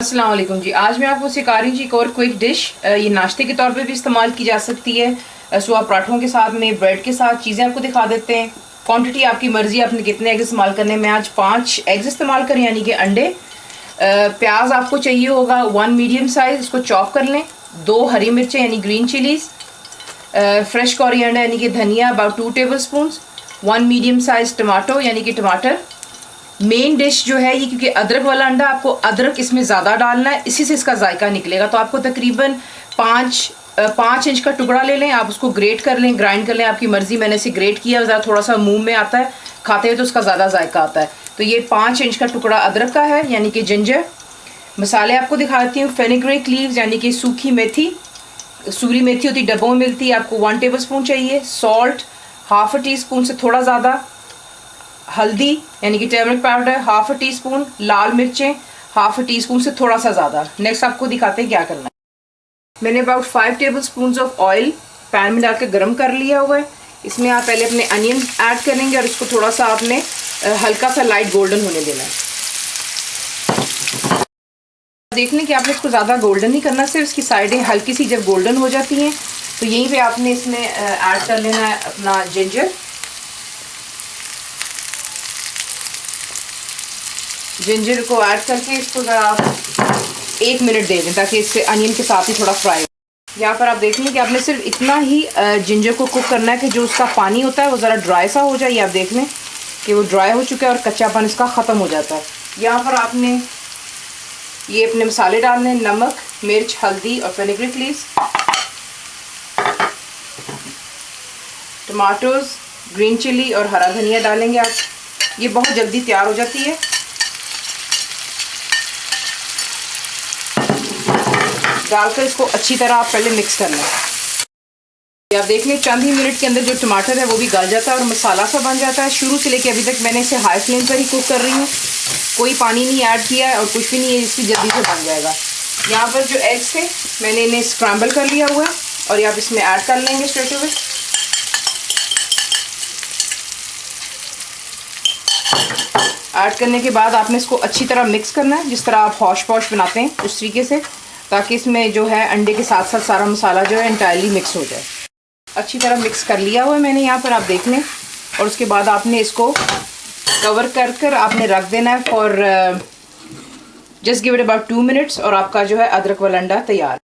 अस्सलाम वालेकुम जी। आज मैं आपको सिखा रही हूँ जी एक और क्विक डिश। ये नाश्ते के तौर पे भी इस्तेमाल की जा सकती है। सुबह पराठों के साथ में, ब्रेड के साथ चीज़ें आपको दिखा देते हैं। क्वांटिटी आपकी मर्जी, आपने कितने एग इस्तेमाल करने हैं। मैं आज 5 एग्स इस्तेमाल करें, यानी कि अंडे। प्याज आपको चाहिए होगा 1 मीडियम साइज़, इसको चॉप कर लें। 2 हरी मिर्चें यानी ग्रीन चिलीज़, फ्रेश कोरिएंडर यानी कि धनिया about 2 table spoon, 1 medium size tomato यानी कि टमाटर। मेन डिश जो है ये, क्योंकि अदरक वाला अंडा, आपको अदरक इसमें ज़्यादा डालना है, इसी से इसका जायका निकलेगा। तो आपको तकरीबन 5 इंच का टुकड़ा ले लें, आप उसको ग्रेट कर लें, ग्राइंड कर लें, आपकी मर्ज़ी। मैंने इसे ग्रेट किया, ज़रा थोड़ा सा मुंह में आता है खाते हुए तो उसका ज़्यादा जायका आता है। तो ये 5 इंच का टुकड़ा अदरक का है, यानी कि जिंजर। मसाले आपको दिखाती हूँ। फेनिग्रेक लीव्स यानी कि सूखी मेथी, सूरी मेथी होती डब्बों में मिलती है, आपको 1 टेबल स्पून चाहिए। सॉल्ट ½ टी स्पून से थोड़ा ज़्यादा। हल्दी यानी कि टर्मरिक पाउडर ½ टी स्पून। लाल मिर्चें ½ टी स्पून से थोड़ा सा ज़्यादा। नेक्स्ट आपको दिखाते हैं क्या करना है। मैंने about 5 table spoon of oil pan में डाल के गर्म कर लिया हुआ है। इसमें आप पहले अपने अनियन ऐड करेंगे और इसको थोड़ा सा आपने हल्का सा लाइट गोल्डन होने देना है। देख लें कि आपने इसको ज़्यादा गोल्डन नहीं करना, सिर्फ इसकी साइडें हल्की सी जब गोल्डन हो जाती हैं तो यहीं पे आपने इसमें ऐड कर लेना है अपना जिंजर। जिंजर को ऐड करके इसको ज़रा आप 1 मिनट दे दें ताकि इससे अनियन के साथ ही थोड़ा फ्राई हो। यहाँ पर आप देख लें कि आपने सिर्फ इतना ही जिंजर को कुक करना है कि जो उसका पानी होता है वो ज़रा ड्राई सा हो जाए। ये आप देख लें कि वो ड्राई हो चुका है और कच्चापन इसका ख़त्म हो जाता है। यहाँ पर आपने ये अपने मसाले डालने हैं, नमक, मिर्च, हल्दी और फेनिग्रेक लीव्स, टमाटोज, ग्रीन चिली और हरा धनिया डालेंगे आप। ये बहुत जल्दी तैयार हो जाती है। डालकर इसको अच्छी तरह आप पहले मिक्स कर लें। आप देख लें चंद ही मिनट के अंदर जो टमाटर है वो भी गल जाता है और मसाला सा बन जाता है। शुरू से लेके अभी तक मैंने इसे हाई फ्लेम पर ही कुक कर रही हूँ, कोई पानी नहीं ऐड किया है और कुछ भी नहीं है, इसकी जल्दी से बन जाएगा। यहाँ पर जो एग्स थे मैंने इन्हें स्क्रैम्बल कर लिया हुआ है और ये आप इसमें ऐड कर लेंगे स्ट्रेट अवे। ऐड करने के बाद आपने इसको अच्छी तरह मिक्स करना है, जिस तरह आप हौश पौश बनाते हैं उस तरीके से, ताकि इसमें जो है अंडे के साथ साथ सारा मसाला जो है इंटायरली मिक्स हो जाए। अच्छी तरह मिक्स कर लिया हुआ है मैंने यहाँ पर, आप देख लें। और उसके बाद आपने इसको कवर कर आपने रख देना है for just give it about 2 minutes और आपका जो है अदरक वाला अंडा तैयार।